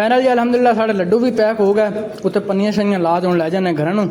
Final जी अलहमदुलिल्लाह साढ़े लड्डू भी pack हो गए, उत्ते पन्नियां शनियां ला दे लै जाने घर नूं।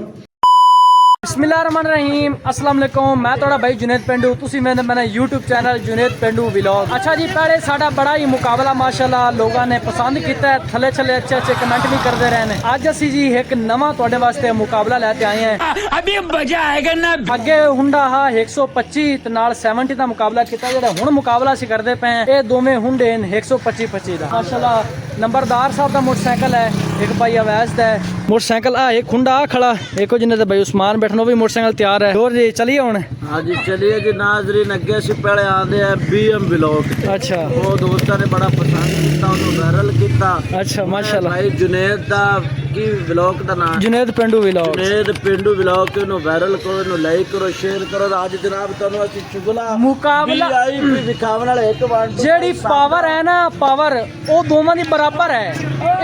बिस्मिल्लाहिर्रहमानिर्रहीम, अस्सलाम वालेकुम। मैं थोड़ा भाई जुनेद पेंडू, तुसी मैंने यूट्यूब चैनल जुनेद पेंडू व्लॉग। अच्छा जी, पहले साडा बड़ा ही मुकाबला माशाल्लाह लोगों ने पसंद किया है, थले थले अच्छे अच्छे कमेंट भी करते रहे हैं। अज असी जी एक नवा तुहाडे वास्ते मुकाबला लेके आए हैं। अभी मजा आएगा ना। अगे हुंडा हा 125 ते नाल 70 दा मुकाबला किया, जेड़ा हुण मुकाबला असी करदे पे हैं ये दोवें हुंडे 125 दा। माशाल्लाह नंबरदार साहब दा मोटरसाइकिल है, एक भाई अवैस दा मोटरसाइकिल, एक हुंडा खड़ा, एक जिन्हें भाई उस्मान बैठना भी मोटरसाइकिल तैयार है। और जी चलिए हुण। हाँ जी चलिए जी नाजरीन, अगे से पहले आते हैं BM व्लॉग। अच्छा, वो दोस्तों ने बड़ा पसंद किया, उन्होंने वायरल किया। अच्छा माशाल्लाह। भाई जुनेद दा की व्लॉग का नाम जुनेद पेंडू व्लॉग, जुनेद पेंडू व्लॉग के नु वायरल करो, नु लाइक करो, शेयर करो। आज जनाब तुहानू असि चुगला मुकाबला VIP दिखावन वाले एक बार जेड़ी पावर है ना, पावर वो दोवां दी बराबर है।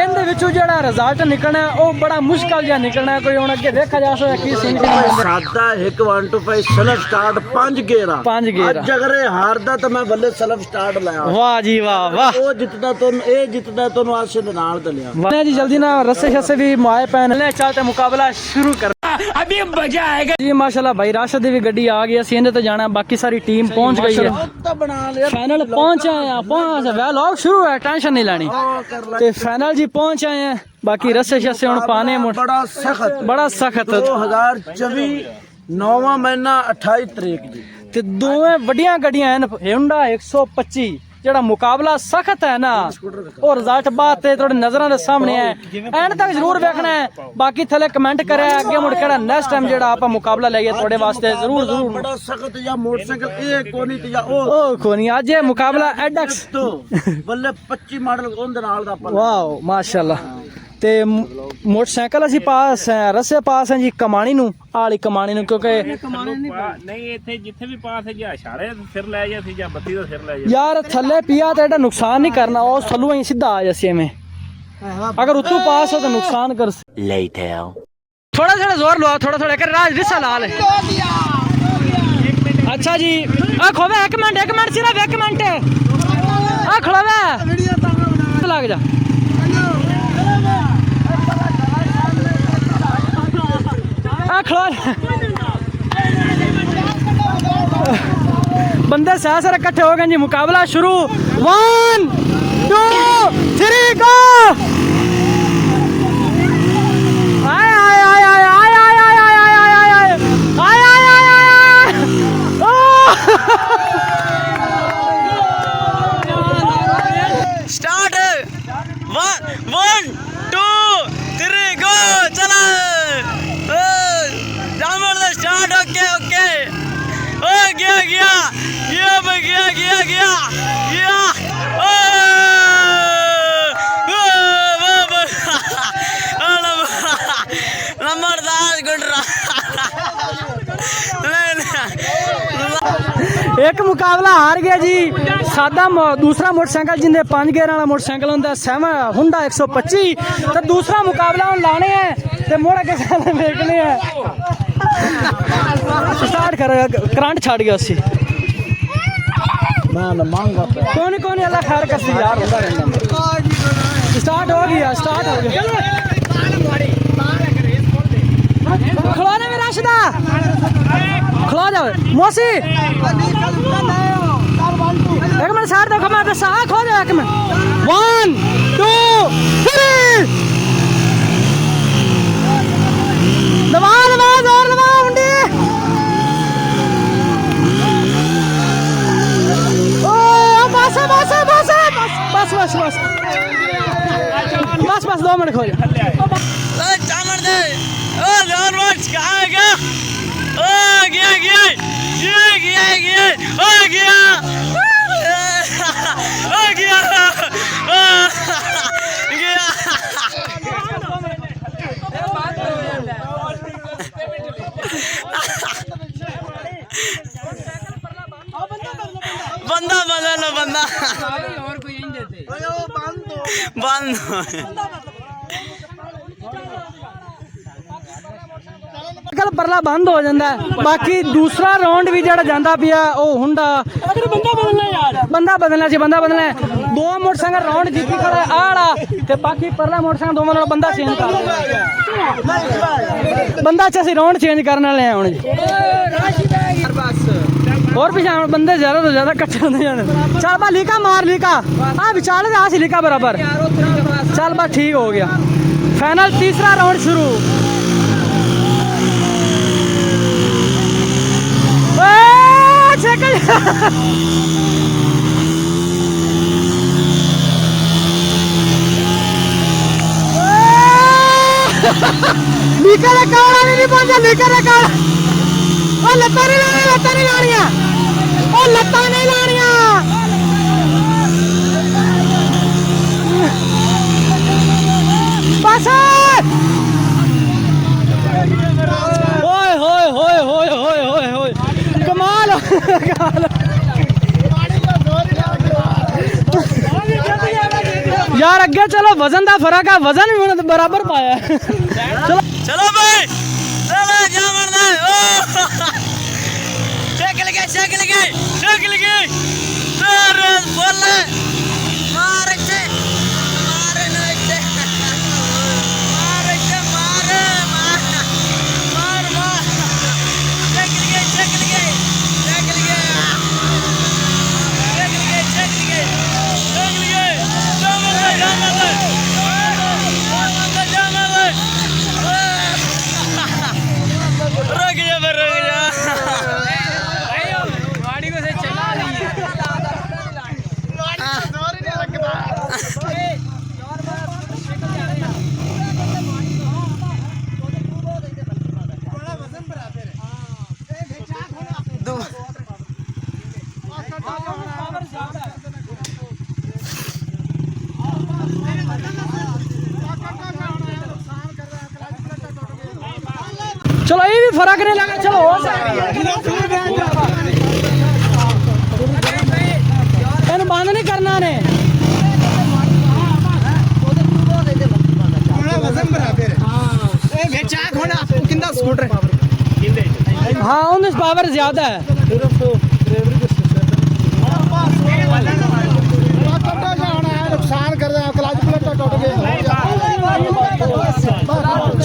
इनदे विचों जेड़ा रिजल्ट निकलना है वो बड़ा मुश्किल जिहा निकलना है। कोई हुण अगे देखा जा सकदा की सीन सादा 1 1 2 5 सेल्फ स्टार्ट 5 गेरा 5 गेरा। आज अगर हारदा तो मैं बल्ले सेल्फ स्टार्ट लाया। वाह जी वाह वाह। वो जितना तो ए जितना तो आसे दे नाल ते लिया। वाह जी, जल्दी ना रस्से शस्से भी मुआए पैन ले, चलते मुकाबला शुरू कर। अभी मजा आएगा जी। माशाल्लाह भाई राशिद दी भी गड्डी आ गई, असीं इहदे ते जाना, बाकी सारी टीम पहुंच गई है। तो बना लिया फाइनल पहुंच आए हैं, पहुंच व्लॉग शुरू है, टेंशन नहीं लेनी। ते फाइनल जी पहुंच आए हैं, बाकी रस्से शस्से हुण पाने बड़ा सख्त 2024 9वां महीना 28 तारीख जी। ते दोवें वड्डियां गड्डियां हैं, हुंडा 125 जेड़ा मुकाबला सख्त है ना, और रिजल्ट बात ते थोड़ी नजरां दे सामने है, एंड तक जरूर देखना है। बाकी थले कमेंट करे अगे मुड़ केड़ा नेक्स्ट टाइम जेड़ा आपा मुकाबला लेइए थोड़े वास्ते जरूर जरूर। बड़ा सख्त या मोटरसाइकिल ए कोनी ते या ओ कोनी आज ये मुकाबला एडक्स तो बल्ले 25 मॉडल ओंदे नाल दा। वाओ माशाल्लाह। ते मोटरसाइकिल असी पास है, रस्से पास है जी कमानी नू, आली कमानी नू, क्योंकि नहीं इत्थे जिथे भी पास है या इशारे सिर ले जा सी या बत्ती दा सिर ले जा। यार थल्ले पिया तो एडा नुकसान नहीं करना, और थल्लों ही सीधा आ जासी में। अगर उतू पास हो तो नुकसान कर। थोड़ा थोड़ा जोर लो, थोड़ा थोड़ा कर राज रिसा ला ले। अच्छा जी आ खोवे एक मिनट सिर्फ 1 मिनट आ खड़ोवे लग जा। बंदे सह सर इकट्ठे हो गए जी, मुकाबला शुरू। 1 2 3 गो। आय आय आय आय आय आय आय आय आय आय आय आय आय आय स्टार्ट 1 2 3 गो। चला स्टार्ट। ओके ओके ओ गया भाई गया नंबरदार गुडरा। एक मुकाबला हार गया जी सादा। दूसरा मोटरसाइकिल जिंदे 5 गेयर वाला मोटरसाइकिल होंदा 7 हुंडा 125, तो दूसरा मुकाबला हम लाने हैं ते मोड़ा के साथ देखने हैं। स्टार्ट कर, करंट छाड़ गया उसी। कौन अल्लाह खैर कर यार, होता रहता। स्टार्ट हो गया खिलौने में राशिदा खिला जाओ मौसी। एक मिनट साइड देखो, मैं दसा खो जाओ 1 मिनट। 1 2 3 दबा जोर दबा मुंडी। बस 2 मिनट खो जा। चामड़ दे ओ जोर वाच कहां गया? ओ गया बंदा बंद ਬਿਲਕੁਲ ਪਰਲਾ ਬੰਦ ਹੋ ਜਾਂਦਾ ਹੈ। ਬਾਕੀ ਦੂਸਰਾ ਰਾਉਂਡ ਵੀ ਜਿਹੜਾ ਜਾਂਦਾ ਪਿਆ ਉਹ ਹੁੰਦਾ ਬੰਦਾ ਬਦਲਣਾ ਸੀ ਬੰਦਾ ਬਦਲਣਾ ਹੈ। ਦੋ ਮੋਟਰਸਾਈਕਲ ਰਾਉਂਡ ਜਿੱਤੀ ਖੜਾ ਆਹ ਵਾਲਾ ਤੇ ਬਾਕੀ ਪਰਲਾ ਮੋਟਰਸਾਈਕਲ ਦੋਵਾਂ ਨਾਲ ਬੰਦਾ ਚੇਂਜ ਕਰ ਬੰਦਾ ਚ ਅਸੀਂ ਰਾਉਂਡ ਚੇਂਜ ਕਰਨ ਵਾਲੇ ਆ ਹੁਣ ਜੀ और पीछे बंदे ज्यादा तो ज्यादा कट्ठे होते जाने चल बा लीका मार लीका हाँ विचाले आ सी लीका बराबर चल बस ठीक हो गया फाइनल तीसरा राउंड शुरू लीका रे कावड़ा नहीं पहुंचा लीका रे कावड़ा ओ लत्ता नहीं लानिया ओ लत्ता नहीं लानिया बस ओए होए होए होए होए होए होए कमाल यार अगे चलो वजन का फर्क है वजन भी उन्होंने बराबर पाया चलो चलो भाई चलो क्या मरना है शेक लगे अरे बोल मार इच्छे मार इच्छे मार इच्छे मार शेक लगे चलो ये भी फर्क नहीं लगा चलो इन बंद नहीं करना ने हाँ उन्हें पावर ज्यादा है नुकसान कर रहे हैं क्लच प्लेट टूट गए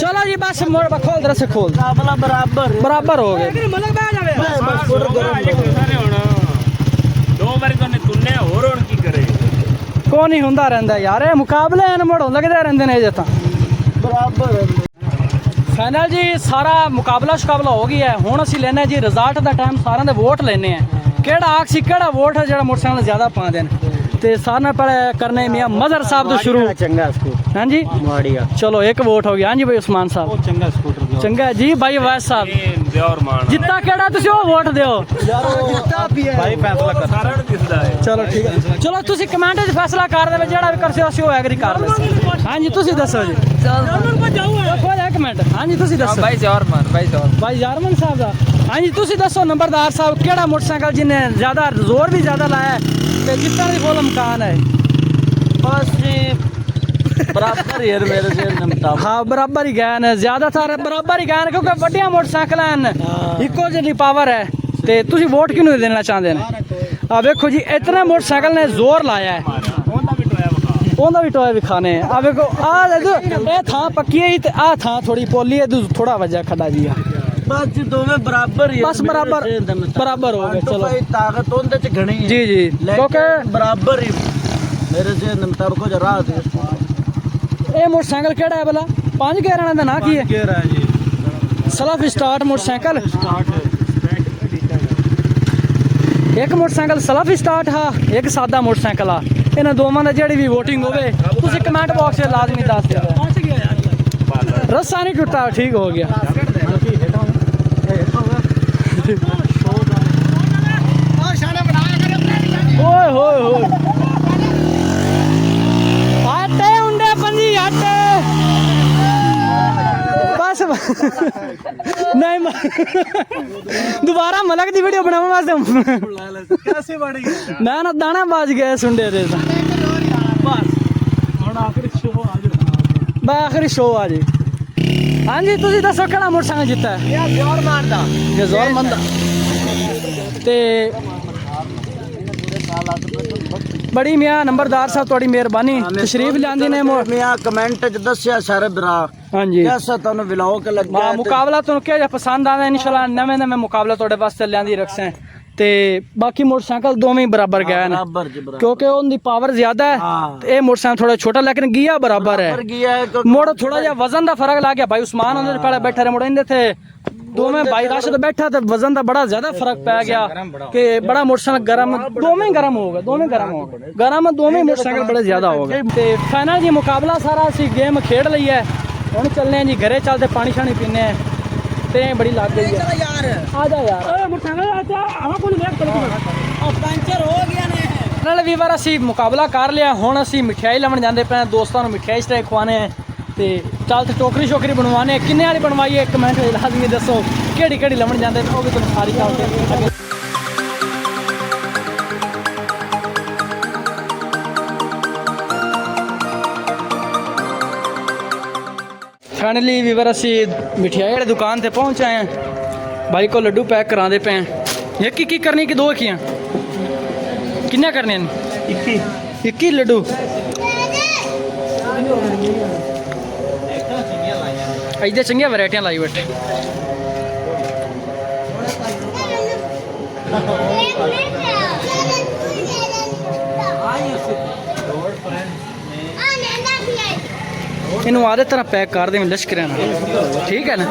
चलो जी बस मोड़ खोल दर से खोल बराबर हो गए दो बारी तो तुन्ने होर होण की करे को नहीं हुंदा रहंदा यार ये मुकाबले हैं मोड़ लगदे रहंदे ने जे तां बराबर फाइनल जी सारा मुकाबला शकाबला हो गया है हुण असीं लेने जी रिजल्ट दा टाइम सारां दे वोट लेने हैं केड़ा आखसी केड़ा वोट है जेड़ा मोटरसाइकिल ज्यादा पांदे ने ते सारे पहले करने मियां मजहर साहब तो शुरू चंगा स्कूटर हाँ जी माड़िया चलो एक वोट हो गया हाँ जी भाई उस्मान साहब चंगा स्कूटर चंगा है जी भाई वैस साहब ਦਿਓਰ ਮਾਨ जितना केड़ा तुसी वो वोट दियो यार जितना भी है भाई फैसला कर ਸਾਰਿਆਂ ਨੂੰ ਦਿਸਦਾ ਹੈ चलो ठीक है चलो तुसी कमेंट च फैसला कर देवे जेड़ा भी करसे ਅਸੀਂ ਉਹ ਐਗਰੀ ਕਰ ਲੈ हाँ जी तुसी दसो जी देखो एक मिनट हाँ जी तुसी दसो भाई भाई जारमन साहब दा हाँ जी तुसी दसो नंबरदार साहब केड़ा मोटरसाइकिल जिन्हें ज्यादा जोर भी ज्यादा लाया है ते जितना भी फुल इम्कान है बस बराबर यार मेरे से नमता हाँ बराबर ही गए ने ज्यादातर बराबर ही गए क्योंकि वड्डियां मोटरसाइकिल इको जी पावर है ते तुसी वोट किनू देना चाहते हैं आ देखो जी इतना मोटरसाइकिल ने जोर लाया है ਉਹਦਾ ਵੀ ਟੋਏ ਵਿਖਾਣੇ ਆ ਵੇਖੋ ਆ ਇਹ ਥਾਂ ਪੱਕੀ ਹੈ ਤੇ ਆ ਥਾਂ ਥੋੜੀ ਪੋਲੀ ਹੈ ਥੋੜਾ ਵਜਾ ਖੜਾ ਜੀ ਆ बस जी दोवें बराबर ही बस बराबर हो गए चलो ताकत उनदे च घणी है जी जी क्योंकि बराबर ही मेरे से मुताबिक हो जा रहा है ਇਹ मोटरसाइकिल केड़ा है भला 5 11 ਦਾ ਨਾਂ ਕੀ ਹੈ कह रहा है जी ਸਲਫ ਸਟਾਰਟ मोटरसाइकिल एक मोटरसाइकिल सलफ स्टार्ट हा एक सादा मोटरसाइकिल आ इन्हां दोवां दा जेहड़ी भी वोटिंग होवे तुसीं कमेंट बॉक्स में लाजमी दस दिओ रस्सा नहीं टुटा ठीक हो गया ओए होए होए आटे उंडे पंजी आटे बस नहीं दोबारा मलक दी वीडियो बनावा वास्ते कैसे बढ़ गई मैं ना दाना बाज गया सुंडे दे बस और आखिरी शो आज बस आखिरी शो आ जी ਹਾਂਜੀ ਤੁਸੀਂ ਦੱਸੋ ਕਿਹੜਾ ਮੋਟਰਸਾਈਕਲ ਜਿੱਤਾ ਹੈ? ਇਹ ਜ਼ੋਰ ਮਾਰਦਾ ਇਹ ਜ਼ੋਰ ਮੰਦਾ ਤੇ ਬੜੀ ਮਿਆਂ ਨੰਬਰਦਾਰ ਸਾਹਿਬ ਤੁਹਾਡੀ ਮਿਹਰਬਾਨੀ ਤਸ਼ਰੀਫ ਲਿਆਂਦੀ ਨੇ ਮੈਂ ਕਮੈਂਟ ਚ ਦੱਸਿਆ ਸਾਰੇ ਭਰਾ ਹਾਂਜੀ ਕੈਸਾ ਤੁਹਾਨੂੰ ਵਲੌਗ ਲੱਗਿਆ ਮੁਕਾਬਲਾ ਤੁਹਾਨੂੰ ਕਿਹੋ ਜਿਹਾ ਪਸੰਦ ਆਇਆ ਇਨਸ਼ਾਅੱਲਾ ਨਵੇਂ ਮੁਕਾਬਲਾ ਤੁਹਾਡੇ ਵਾਸਤੇ ਲਿਆਂਦੀ ਰੱਖਸਾਂ ਤੇ ਬਾਕੀ ਮੋਟਰਸਾਈਕਲ ਦੋਵੇਂ ਬਰਾਬਰ ਗਏ ਨੇ ਬਰਾਬਰ ਜੀ ਬਰਾਬਰ ਕਿਉਂਕਿ ਉਹਦੀ ਪਾਵਰ ਜ਼ਿਆਦਾ ਹੈ ਤੇ ਇਹ ਮੋਟਰਸਾਈਕਲ ਥੋੜਾ ਛੋਟਾ ਲੇਕਿਨ ਗਿਆ ਬਰਾਬਰ ਹੈ ਮੋੜ ਥੋੜਾ ਜਿਹਾ ਵਜ਼ਨ ਦਾ ਫਰਕ ਲੱਗ ਗਿਆ ਭਾਈ ਉਸਮਾਨ ਉਹਦੇ ਪਹਿਲੇ ਬੈਠੇ ਰਹੇ ਮੁੰਡੇ ਇਹਦੇ ਥੇ ਦੋਵੇਂ ਭਾਈ ਰਾਸ਼ਦ ਬੈਠਾ ਤੇ ਵਜ਼ਨ ਦਾ ਬੜਾ ਜ਼ਿਆਦਾ ਫਰਕ ਪੈ ਗਿਆ ਕਿ ਬੜਾ ਮੋਟਰਸਾਈਕਲ ਗਰਮ ਦੋਵੇਂ ਗਰਮ ਹੋ ਗਏ ਗਰਮ ਦੋਵੇਂ ਮੋਟਰਸਾਈਕਲ ਬੜੇ ਜ਼ਿਆਦਾ ਹੋ ਗਏ ਤੇ ਫਾਈਨਲ ਜੀ ਮੁਕਾਬਲਾ ਸਾਰਾ ਅਸੀਂ ਗੇਮ ਖੇਡ ਲਈ ਹੈ ਹੁਣ ਚੱਲਨੇ ਆ ਜੀ ਘਰੇ ਚੱਲਦੇ ਪਾਣੀ ਸ਼ਾਣੀ ਪੀਨੇ ਆ ਤੇ ਬੜੀ ਲੱਗ ਗਈ ਹੈ ਯਾਰ ਆ ਜਾ ਯਾਰ ਮੋਟਰਸਾਈਕਲ ਆ ਜਾ ਆਵਾ ਕੋਈ ਲੈ ਪੰਚਰ ਹੋ ਗਿਆ ਨੇ ਨਾਲ ਵੀ ਵਾਰ ਅਸੀਂ ਮੁਕਾਬਲਾ ਕਰ ਲਿਆ ਹੁਣ ਅਸੀਂ ਮਠਿਆਈ ਲੈਣ ਜਾਂਦੇ ਪਏ ਦੋਸਤਾਂ ਨੂੰ ਮਠਿਆਈ ਸਟੇ ਖਵਾਣੇ ਆ ਤੇ ਚੱਲ ਤੇ ਟੋਕਰੀ ਸ਼ੋਕਰੀ ਬਣਵਾਣੇ ਕਿੰਨੇ ਵਾਲੀ ਬਣਵਾਈਏ ਕਮੈਂਟ ਵਿੱਚ ਲਾਜ਼ਮੀ ਦੱਸੋ ਕਿਹੜੀ ਕਿਹੜੀ ਲੈਣ ਜਾਂਦੇ ਉਹ ਵੀ ਤੁਹਾਨੂੰ ਸਾਰੀ ਗੱਲ ਤੇ फाइनली वीवर असी मिठाई वाली दुकान ते पहुंच आए हैं भाई को लड्डू पैक कराते पे हैं एक ही करनी कि दो कियां किन्ने करने इक्की लड्डू इधर चंगिया वैरायटियां लाई बैठे इन आदे तरह पैक कर दें लश्कर ठीक है ना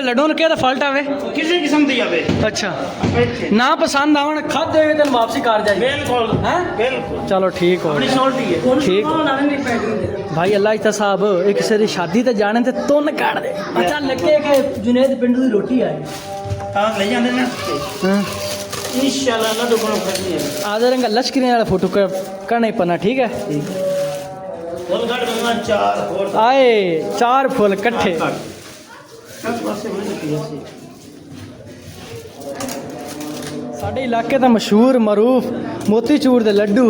लड्डू ने क्या फल्ट आवे किसी किस्म दी आवे अच्छा ना पसंद आवन खादे हुए तेन वापसी कर जाए बिल्कुल हैं बिल्कुल चलो ठीक हो ठीक भाई अल्लाह इता साहब एक किसी की शादी ते जाने ते तुन काट दे अच्छा लगे कि जुनेद पिंडू की रोटी आई हां ले जांदे ना हां इंशाल्लाह लड्डू बनो करनी है आधे रंग लश्करी वाला फोटो करना ही पड़ना ठीक है फुल कट दूंगा 4 और आए 4 फुल इकट्ठे साडे इलाके दा मशहूर मरूफ मोतीचूर दे लड्डू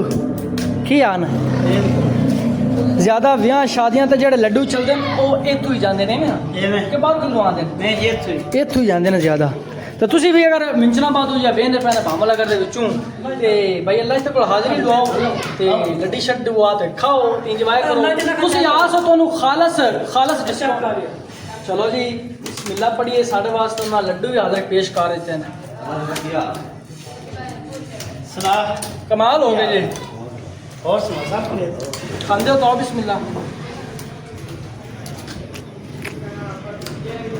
की आन ज्यादा विआह शादियां ते जेड़े लड्डू चलदे ने ओ इत्थों ही जांदे ने कि बाहर किलो आंदे ने नहीं ये इत्थों ही जांदे ने ज्यादा तो तुसी भी अगर मिंचनाबाद हो या बेंदे पैंदे भामला करदे विचों ते भाई अल्लाह इस कोल हाजिरी दुआओ ते लड्डी शड्डू आ ते खाओ इंजॉय करो तुसी आसो तोनु खालस डिस्काउंट चलो जी बिस्मिल्लाह पढ़िए साढ़े वास्ते ना लड्डू भी हाजिर पेश कर देते हैं सुना कमाल हो गए जी और सुना सब खांदे हो तो बिस्मिल्लाह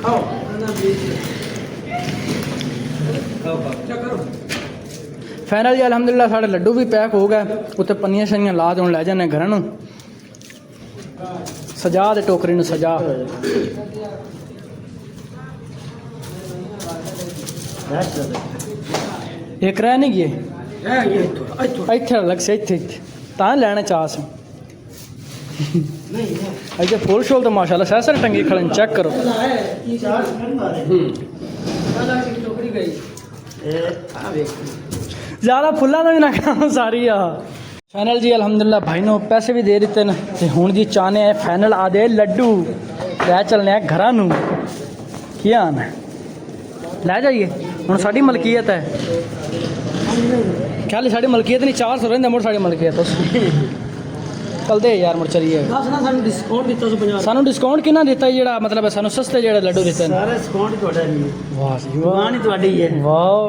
खाओ फाइनल जी अलहमदुलिल्लाह साढ़े लड्डू भी पैक हो गए उत्ते पन्नियां शनियां ला दे लै जाने घर नूं सजा दे टोकरी नूं सजा एक रह नहीं गए इत्थे अलग से इत्थे तां लैने चाह सी इत्थे फुल शोल तो माशाल्लाह सैसर टंगी खड़े चेक करो ज़्यादा फुल्ला का भी ना काम सारी आ फाइनल जी अलहमदुलिल्लाह भाई ने पैसे भी दे दिते न ते हुण जी चाहने फाइनल आदे लड्डू लै चलने घर नूं की आन लै जाइए हुण साडी मलकीयत है ख्याल साडी मलकीयत नहीं 400 रहिंदा मुड़ साडी मलकीयत कल दे यार मुड़ चलिए सानू डिस्काउंट कितना दिता जेड़ा मतलब सानू सस्ते जेड़े लड्डू दिते सारे डिस्काउंट ਤੁਹਾਡਾ ਜੀ वाह जी वाह दुकान ही ਤੁਹਾਡੀ है वाह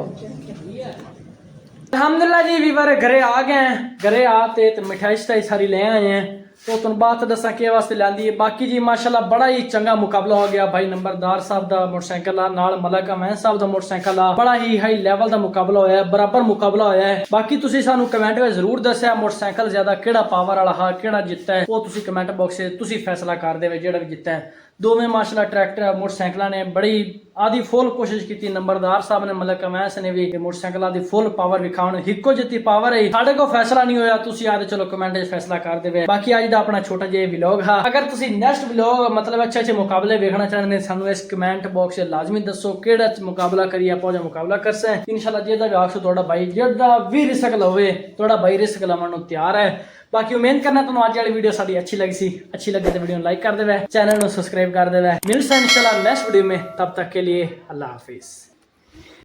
अलहमदुलिल्लाह जी वीवर घरे आ गए हैं घरे आते तो मिठाई शिठाई सारी ले आए हैं तो तुम बात दसा के वास्ते लांदी है बाकी जी माशाल्लाह बड़ा ही चंगा मुकाबला हो गया भाई नंबरदार साहब दा मोटरसाइकिल आ नाल मलक अमैन साहब दा मोटरसाइकिल आ बड़ा ही हाई लेवल दा मुकाबला होया है बराबर मुकाबला होया है बाकी तुसी सानू कमेंट में जरूर दस्या मोटरसाइकिल ज्यादा केड़ा पावर वाला हा केड़ा जित्ता है वो तुसी कमेंट बॉक्स से तुसी फैसला कर देवे जेड़ा भी जित्ता है दोवें माशाल्लाह ट्रैक्टर मोटरसाइकिल ने बड़ी आदि फुल कोशिश की नंबरदार साहब ने मलक अमैस ने भी मोटरसाइकिल दी फुल पावर विखाउन हिको जितनी पावर है साढ़े को फैसला नहीं होया तुसी आदे चलो कमेंट में फैसला कर देवे बाकी आज ਅੱਜ ਦਾ ਆਪਣਾ ਛੋਟਾ ਜਿਹਾ ਵਲੌਗ ਹੈ। ਅਗਰ ਤੁਸੀਂ ਨੈਕਸਟ ਵਲੌਗ ਮਤਲਬ ਅੱਛੇ ਮੁਕਾਬਲੇ ਵੇਖਣਾ ਚਾਹੁੰਦੇ ਸਾਨੂੰ ਇਸ ਕਮੈਂਟ ਬਾਕਸ 'ਚ ਲਾਜ਼ਮੀ ਦੱਸੋ ਕਿਹੜਾ ਮੁਕਾਬਲਾ ਕਰੀਏ ਆਪਾਂ ਉਹ ਮੁਕਾਬਲਾ ਕਰਸਾਂ ਇਨਸ਼ਾਅੱਲਾ। ਜਿਹਦਾ ਵੀ ਆਖੋ ਤੁਹਾਡਾ ਭਾਈ ਜਿਹੜਾ ਵੀ ਰਿਸਕ ਲਵੇ ਤੁਹਾਡਾ ਭਾਈ ਰਿਸਕ ਲਵਣ ਨੂੰ ਤਿਆਰ ਹੈ। ਬਾਕੀ ਉਮੀਦ ਕਰਨਾ ਤੁਹਾਨੂੰ ਅੱਜ ਵਾਲੀ ਵੀਡੀਓ ਸਾਡੀ अच्छी लगी सी। अच्छी लगे तो वीडियो लाइक कर देवे, चैनल को सब्सक्राइब कर देवे। मिलते हैं इंशाल्लाह नेक्स्ट वीडियो में, तब तक के लिए अल्लाह हाफिज।